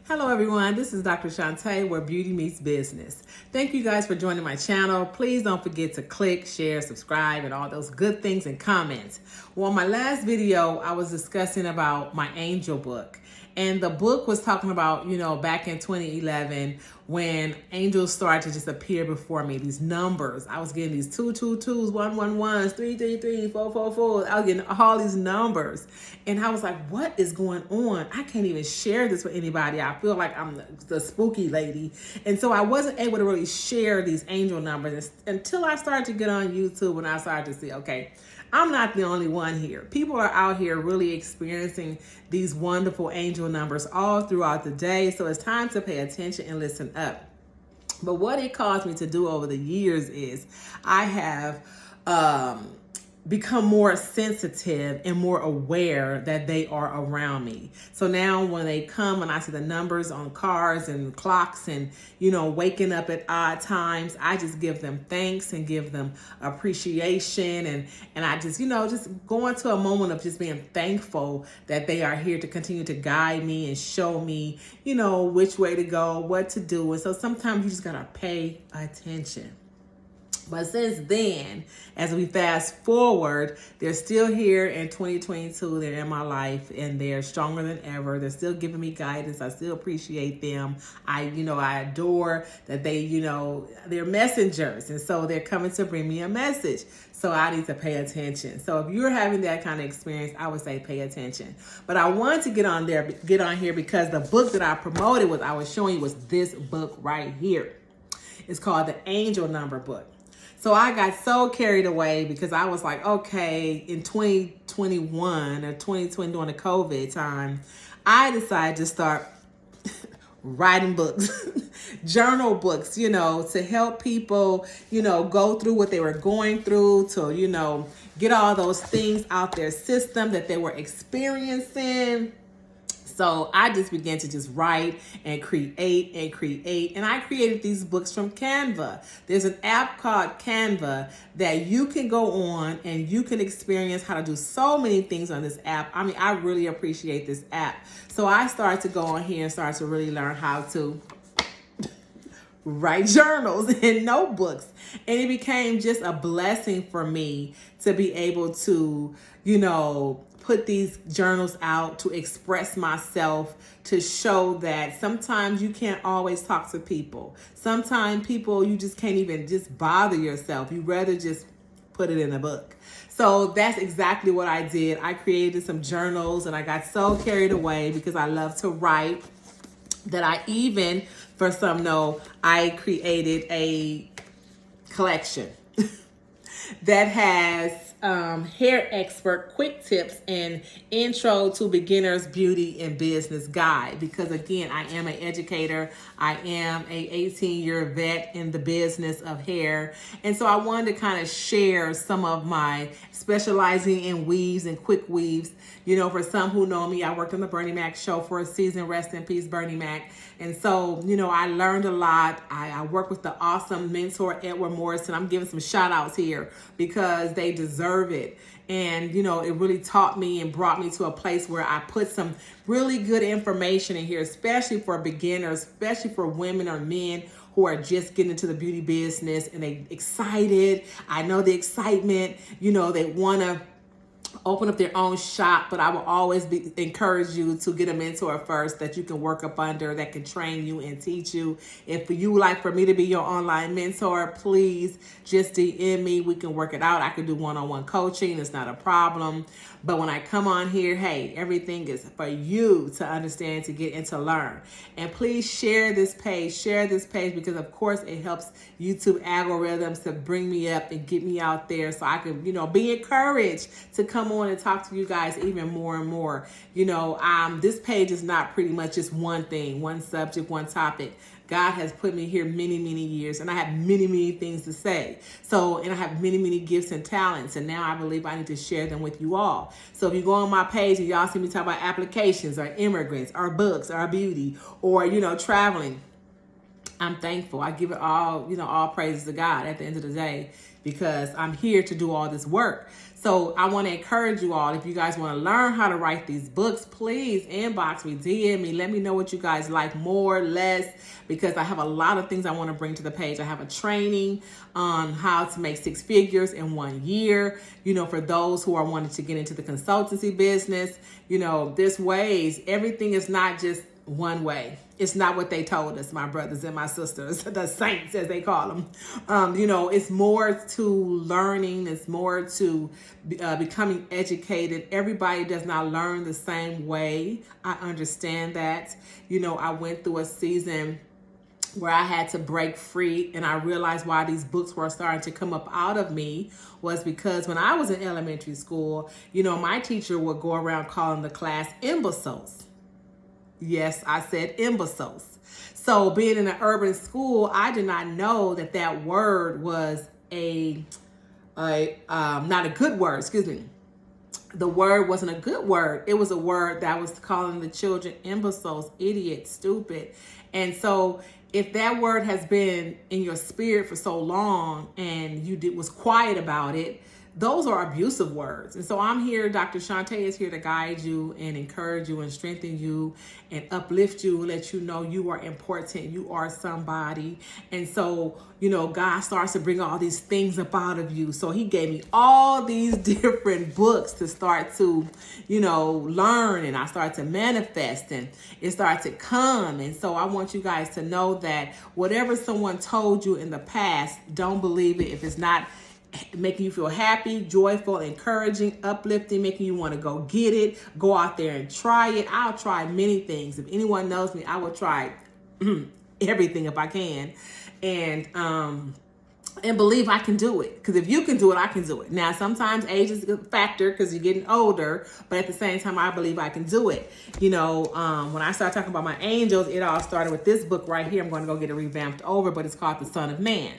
Hello everyone, this is Dr. Shantae, where beauty meets business. Thank you guys for joining my channel. Please don't forget to click, share, subscribe, and all those good things and comments. Well, in my last video, I was discussing about my angel book. And the book was talking about, back in 2011 when angels started to just appear before me, these numbers. I was getting these 222s, 111s, 333, 444. I was getting all these numbers. And I was like, what is going on? I can't even share this with anybody. I feel like I'm the spooky lady. And so I wasn't able to really share these angel numbers until I started to get on YouTube and I started to see, okay, I'm not the only one here. People are out here really experiencing these wonderful angel numbers all throughout the day. So it's time to pay attention and listen up. But what it caused me to do over the years is I have become more sensitive and more aware that they are around me. So now when they come and I see the numbers on cars and clocks and, waking up at odd times, I just give them thanks and give them appreciation. And I just, just go into a moment of just being thankful that they are here to continue to guide me and show me, which way to go, what to do. And so sometimes you just gotta pay attention. But since then, as we fast forward, they're still here in 2022. They're in my life and they're stronger than ever. They're still giving me guidance. I still appreciate them. I adore that they're messengers. And so they're coming to bring me a message. So I need to pay attention. So if you're having that kind of experience, I would say pay attention. But I wanted to get on here because the book that I promoted I was showing you was this book right here. It's called the Angel Number Book. So I got so carried away because I was like, okay, in 2021 or 2020 during the COVID time, I decided to start writing books, journal books, to help people, go through what they were going through, to, get all those things out their system that they were experiencing. So I just began to just write and create. And I created these books from Canva. There's an app called Canva that you can go on and you can experience how to do so many things on this app. I mean, I really appreciate this app. So I started to go on here and start to really learn how to write journals and notebooks. And it became just a blessing for me to be able to, put these journals out, to express myself, to show that sometimes you can't always talk to people. Sometimes people, you just can't even just bother yourself. You'd rather just put it in a book. So that's exactly what I did. I created some journals and I got so carried away because I love to write that I even, for some know, I created a collection that has hair expert quick tips and intro to beginners beauty and business guide, because again, I am an educator. I am a 18-year vet in the business of hair, and so I wanted to kind of share some of my specializing in weaves and quick weaves. For some who know me, I worked on the Bernie Mac show for a season. Rest in peace, Bernie Mac. And so, I learned a lot. I work with the awesome mentor, Edward Morrison. I'm giving some shout outs here because they deserve it. And, it really taught me and brought me to a place where I put some really good information in here, especially for beginners, especially for women or men who are just getting into the beauty business and they excited. I know the excitement, they want to open up their own shop, but I will always encourage you to get a mentor first that you can work up under, that can train you and teach you. If you would like for me to be your online mentor, please just DM me. We can work it out. I can do one-on-one coaching. It's not a problem. But when I come on here, hey, everything is for you to understand, to get and to learn. And please share this page because of course it helps YouTube algorithms to bring me up and get me out there so I can, be encouraged to come on and talk to you guys even more and more. This page is not pretty much just one thing, one subject, one topic. God has put me here many, many years, and I have many, many things to say. And I have many, many gifts and talents, and now I believe I need to share them with you all. So if you go on my page and y'all see me talk about applications or immigrants or books or beauty or, traveling, I'm thankful. I give it all, all praises to God at the end of the day because I'm here to do all this work. So I want to encourage you all, if you guys want to learn how to write these books, please inbox me, DM me, let me know what you guys like more, less, because I have a lot of things I want to bring to the page. I have a training on how to make 6 figures in 1 year, for those who are wanting to get into the consultancy business. There's ways. Everything is not just one way. It's not what they told us, my brothers and my sisters, the saints as they call them. It's more to learning. It's more to becoming educated. Everybody does not learn the same way. I understand that. I went through a season where I had to break free, and I realized why these books were starting to come up out of me was because when I was in elementary school, my teacher would go around calling the class imbeciles. Yes, I said imbeciles. So being in an urban school, I did not know that word was not a good word. Excuse me. The word wasn't a good word. It was a word that was calling the children imbeciles, idiots, stupid. And so if that word has been in your spirit for so long and you was quiet about it, those are abusive words. And so I'm here, Dr. Shantae is here to guide you and encourage you and strengthen you and uplift you, let you know you are important, you are somebody. And so, God starts to bring all these things up out of you. So he gave me all these different books to start to, learn, and I started to manifest, and it started to come. And so I want you guys to know that whatever someone told you in the past, don't believe it if it's not making you feel happy, joyful, encouraging, uplifting, making you want to go get it, go out there and try it. I'll try many things. If anyone knows me, I will try everything if I can, and believe I can do it. Because if you can do it, I can do it. Now, sometimes age is a factor because you're getting older, but at the same time, I believe I can do it. When I started talking about my angels, it all started with this book right here. I'm going to go get it revamped over, but it's called The Son of Man.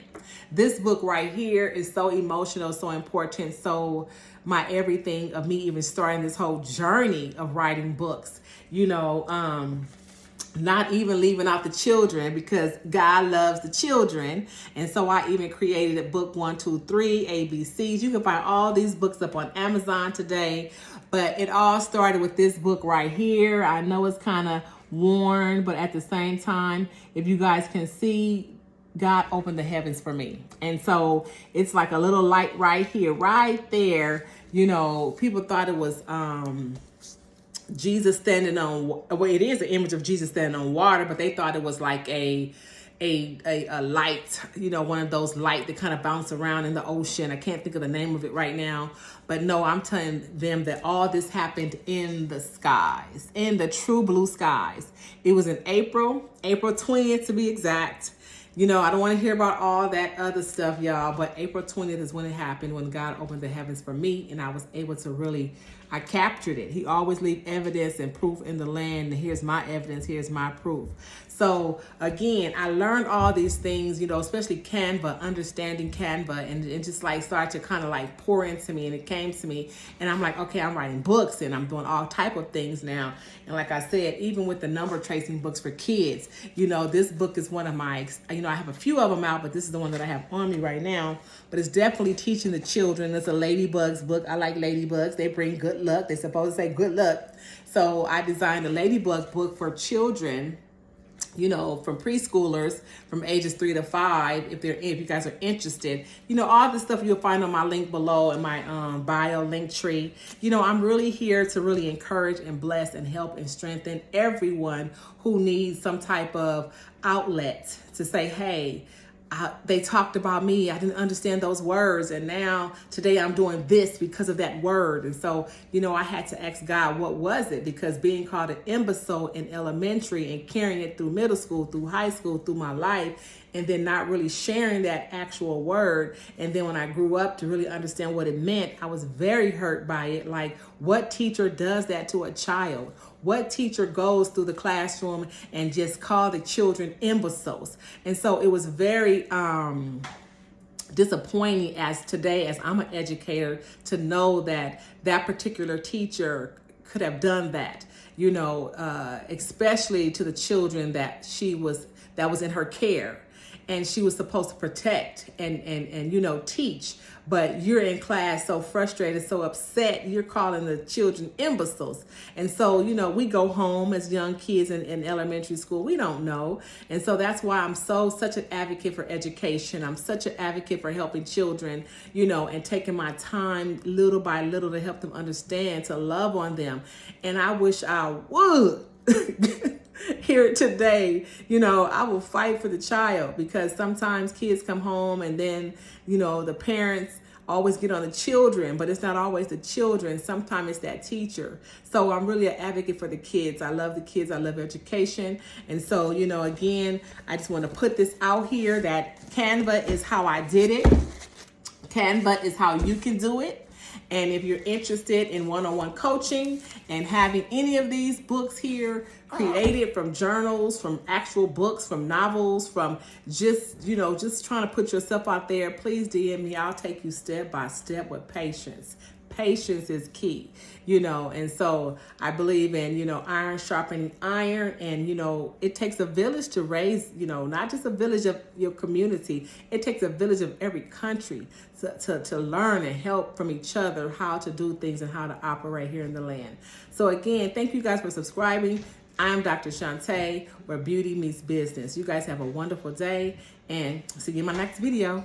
This book right here is so emotional, so important, so my everything of me even starting this whole journey of writing books, not even leaving out the children, because God loves the children. And so I even created a book 1, 2, 3 ABCs. You can find all these books up on Amazon today, but it all started with this book right here. I know it's kind of worn, but at the same time, if you guys can see, God opened the heavens for me. And so it's like a little light right here, right there. People thought it was Jesus standing on, well, it is an image of Jesus standing on water, but they thought it was like a light, one of those light that kind of bounce around in the ocean. I can't think of the name of it right now, but no, I'm telling them that all this happened in the skies, in the true blue skies. It was in April 20th to be exact. I don't want to hear about all that other stuff, y'all, but April 20th is when it happened, when God opened the heavens for me, and I was able to I captured it. He always leave evidence and proof in the land. And here's my evidence. Here's my proof. So again, I learned all these things, especially Canva, understanding Canva, and it just started to kind of pour into me, and it came to me, and I'm like, okay, I'm writing books and I'm doing all type of things now. And like I said, even with the number tracing books for kids, this book is one of my, I have a few of them out, but this is the one that I have on me right now. But it's definitely teaching the children. It's a ladybugs book. I like ladybugs. They bring good luck. They're supposed to say good luck. So I designed a ladybug book for children, from preschoolers from ages 3 to 5, if you guys are interested. All the stuff you'll find on my link below in my bio link tree. I'm really here to really encourage and bless and help and strengthen everyone who needs some type of outlet to say, hey, they talked about me. I didn't understand those words. And now today I'm doing this because of that word. And so, I had to ask God, what was it? Because being called an imbecile in elementary and carrying it through middle school, through high school, through my life, and then not really sharing that actual word. And then when I grew up to really understand what it meant, I was very hurt by it. Like, what teacher does that to a child? What teacher goes through the classroom and just call the children imbeciles? And so it was very disappointing as I'm an educator, to know that particular teacher could have done that, especially to the children that was in her care. and she was supposed to protect and you know, teach, but you're in class so frustrated, so upset, you're calling the children imbeciles. And so, you know, we go home as young kids in elementary school, we don't know. And so that's why I'm such an advocate for education. I'm such an advocate for helping children, you know, and taking my time little by little to help them understand, to love on them. And I wish I would hear it today. You know, I will fight for the child, because sometimes kids come home and then, you know, the parents always get on the children, but it's not always the children. Sometimes it's that teacher. So I'm really an advocate for the kids. I love the kids. I love education. And so, you know, again, I just want to put this out here that Canva is how I did it. Canva is how you can do it. And if you're interested in one-on-one coaching and having any of these books here created from journals, from actual books, from novels, from just, you know, just trying to put yourself out there, please DM me. I'll take you step by step with patience. Patience is key, you know, and so I believe in, you know, iron sharpening iron. And, you know, it takes a village to raise, you know, not just a village of your community. It takes a village of every country to learn and help from each other how to do things and how to operate here in the land. So again, thank you guys for subscribing. I'm Dr. Shantae, where beauty meets business. You guys have a wonderful day, and see you in my next video.